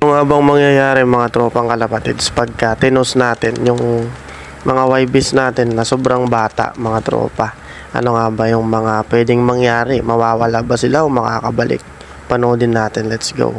Ano nga bang mangyayari mga tropang kalapatids pagka tinos natin yung mga YBs natin na sobrang bata mga tropa? Ano nga ba yung mga pwedeng mangyari? Mawawala ba sila o makakabalik? Panoodin natin, let's go.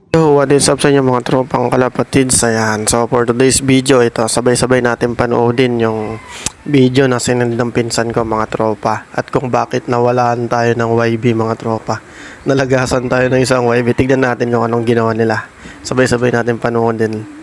Yo, what is up sa inyo mga tropang kalapatids? Ayan, so for today's video, ito sabay-sabay natin panoodin yung video na sinend ng pinsan ko mga tropa at kung bakit nawalaan tayo ng YB mga tropa. Nalagasan tayo ng isang YB. Tignan natin kung anong ginawa nila. Sabay-sabay natin panoodin.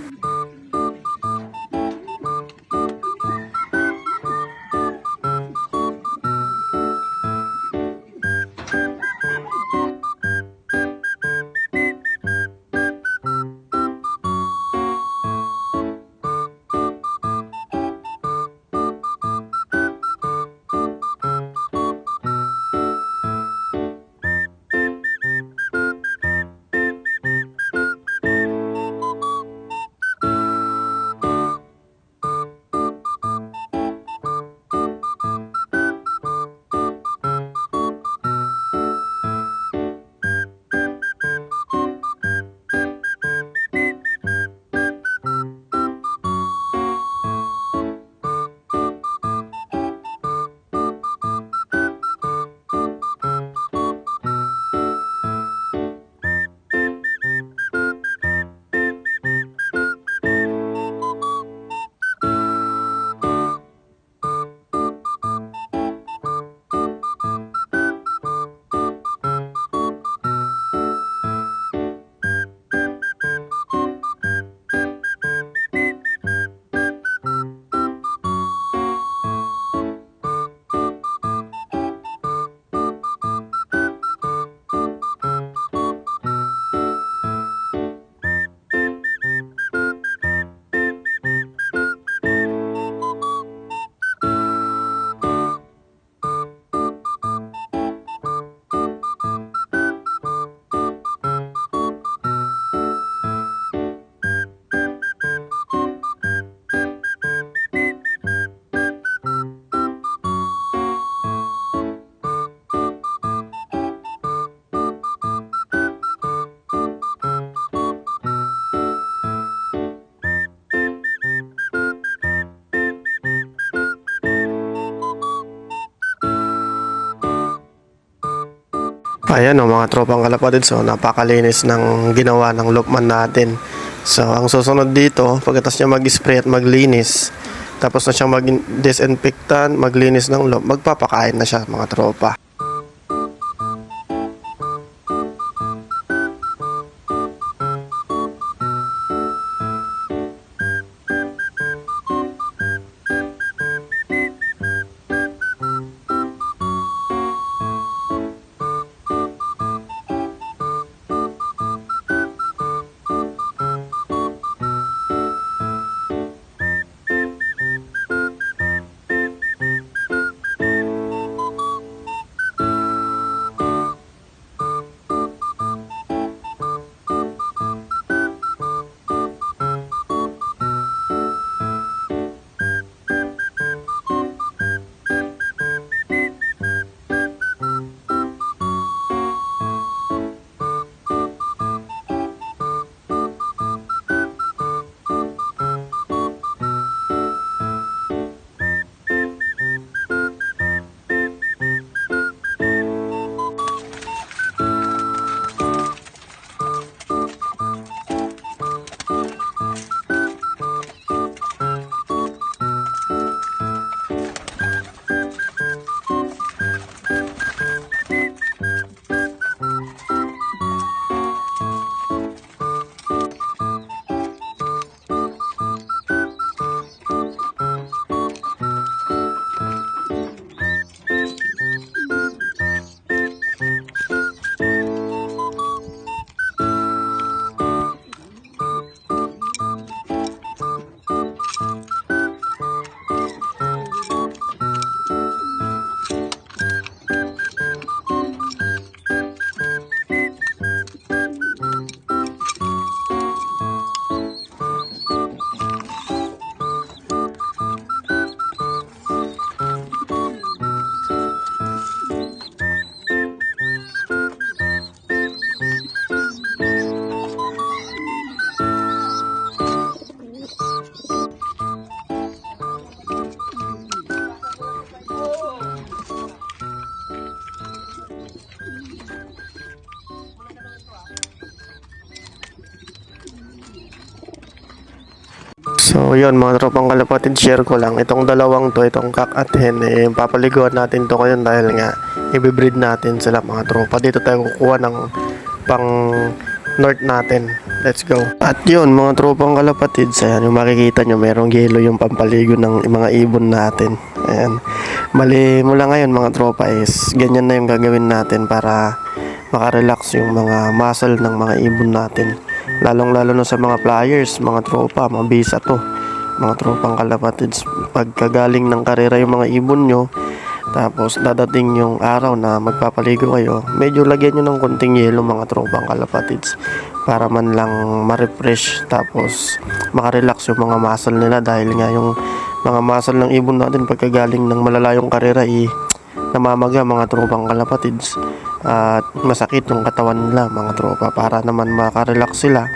Ayan o mga tropang kalapatid, so napakalinis ng ginawa ng Lukman natin. So ang susunod dito, pagkatapos niya mag-spray at maglinis, tapos na siyang mag-disinfectant, maglinis ng loob, magpapakain na siya mga tropa. So yun mga tropang kalapatid, share ko lang itong dalawang to, itong kak at hen, papaliguan natin to ngayon dahil nga i-breed natin sila mga tropa. Dito tayo kukuha ng pang north natin. Let's go. At yun mga tropang kalapatid, ayan yung makikita nyo, merong yelo yung pampaligo ng mga ibon natin. Ayan, mali mula ngayon mga tropa is ganyan na yung gagawin natin para makarelax yung mga muscle ng mga ibon natin, lalong lalo na sa mga flyers mga tropa. Mabisa to mga tropang kalapatids, pagkagaling ng karera yung mga ibon nyo, tapos dadating yung araw na magpapaligo kayo, medyo lagyan nyo ng konting yelo mga tropang kalapatids para man lang ma-refresh, tapos makarelax yung mga muscle nila, dahil nga yung mga muscle ng ibon natin pagkagaling ng malalayong karera namamaga mga tropang kalapatids, at masakit yung katawan nila mga tropa. Para naman makarelax sila,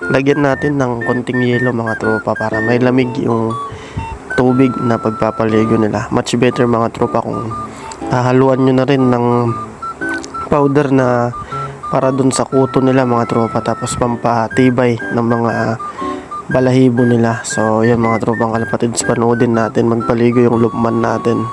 lagyan natin ng konting yelo mga tropa para may lamig yung tubig na pagpapaligo nila. Much better mga tropa kung hahaluan nyo na rin ng powder na para dun sa kuto nila mga tropa, tapos pampatibay ng mga balahibo nila. So yan mga tropang kalapatids, panoodin natin magpaligo yung lupman natin.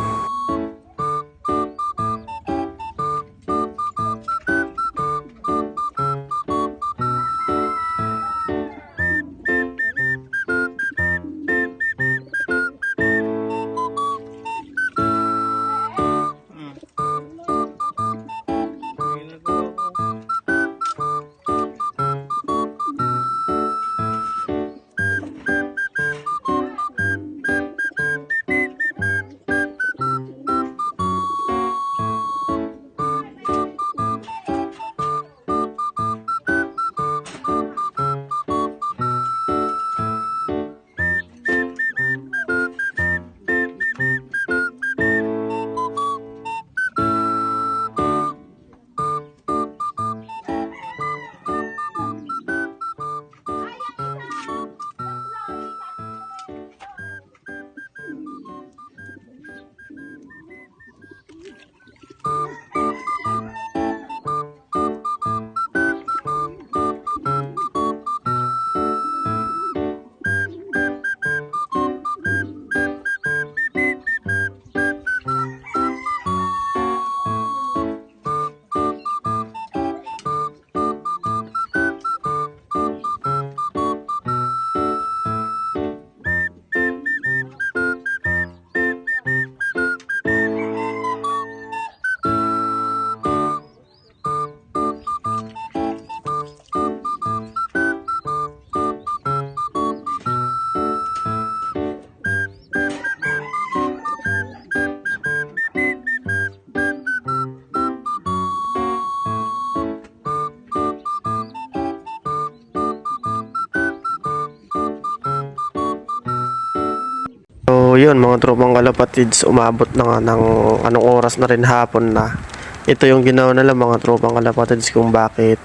So yun mga tropang kalapatids, umabot na nga ng anong oras na rin, hapon na. Ito yung ginawa nila mga tropang kalapatids kung bakit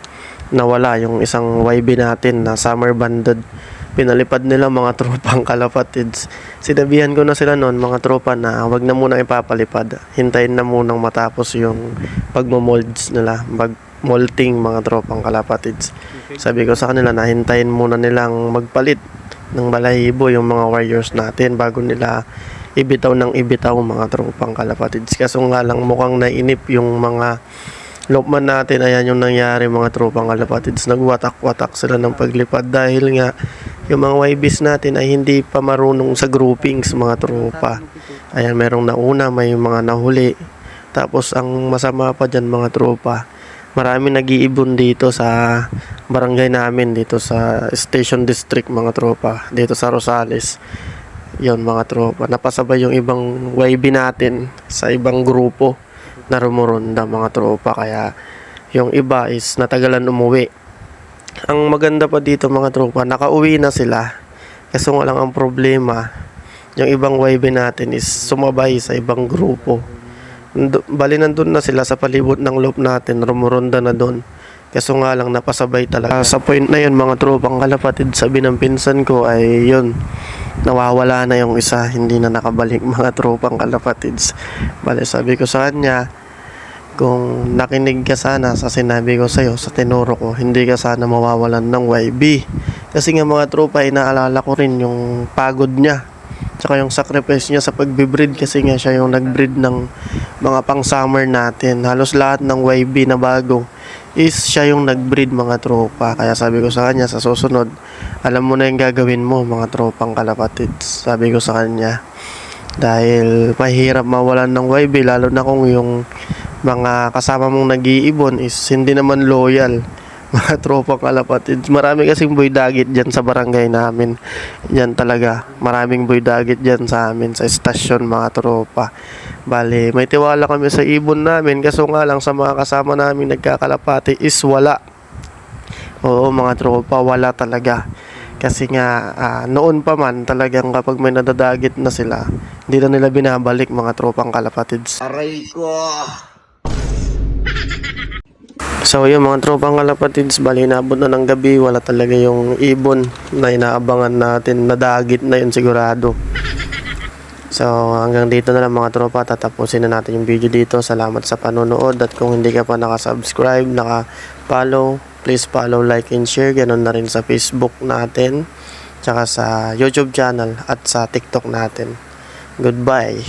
nawala yung isang YB natin na summer banded. Pinalipad nila mga tropang kalapatids. Sinabihan ko na sila noon mga tropa na wag na muna ipapalipad, hintayin na munang matapos yung pagmamolds nila, molting mga tropang kalapatids. Sabi ko sa kanila na hintayin muna nilang magpalit ng balahibo yung mga warriors natin bago nila ibitaw ng ibitaw mga tropang kalapatids. Kaso nga lang mukhang nainip yung mga lopman natin. Ayan yung nangyari mga tropang kalapatids, nagwatak-watak sila ng paglipad dahil nga yung mga YBs natin ay hindi pa marunong sa groupings mga tropa. Ayan, merong nauna, may mga nahuli. Tapos ang masama pa dyan mga tropa, marami nag-iibon dito sa barangay namin, dito sa Station District mga tropa, dito sa Rosales. Yon mga tropa, napasabay yung ibang YB natin sa ibang grupo na rumuronda mga tropa, kaya yung iba is natagalan umuwi. Ang maganda pa dito mga tropa, nakauwi na sila. Kaso nga lang ang problema, yung ibang YB natin is sumabay sa ibang grupo. Bali nandun na sila sa palibot ng loop natin, rumuronda na doon. Kaso nga lang napasabay talaga. Sa point na yun mga tropang kalapatid, sabi ng pinsan ko ay yun, nawawala na yung isa, hindi na nakabalik mga tropang kalapatids. Bali sabi ko sa kanya, kung nakinig ka sana sa sinabi ko sa'yo, sa tinuro ko, hindi ka sana mawawalan ng YB. Kasi nga mga tropa, inaalala ko rin yung pagod niya. Tsaka yung sacrifice niya sa pagbe-breed kasi nga siya yung nag-breed ng mga pang-summer natin. Halos lahat ng YB na bago is siya yung nag-breed mga tropa. Kaya sabi ko sa kanya sa susunod, alam mo na yung gagawin mo mga tropang kalapatids. Sabi ko sa kanya. Dahil mahirap mawalan ng YB lalo na kung yung mga kasama mong nag-iibon is hindi naman loyal. Mga tropang kalapatids. Marami kasing boy dagit dyan sa barangay namin. Yan talaga. Maraming boy dagit dyan sa amin sa estasyon mga tropa. Bale, may tiwala kami sa ibon namin. Kaso nga lang sa mga kasama namin nagkakalapati is wala. Oo mga tropa, wala talaga. Kasi nga noon pa man talagang kapag may nadadagit na sila, hindi na nila binabalik mga tropang kalapatids. Aray ko! So yung mga tropang kalapatids, bali naabot na ng gabi, wala talaga yung ibon na inaabangan natin, nadagit na yun sigurado. So hanggang dito na lang mga tropa, tatapusin na natin yung video dito. Salamat sa panonood at kung hindi ka pa nakasubscribe, naka-follow, please follow, like, and share. Ganon na rin sa Facebook natin, tsaka sa YouTube channel at sa TikTok natin. Goodbye!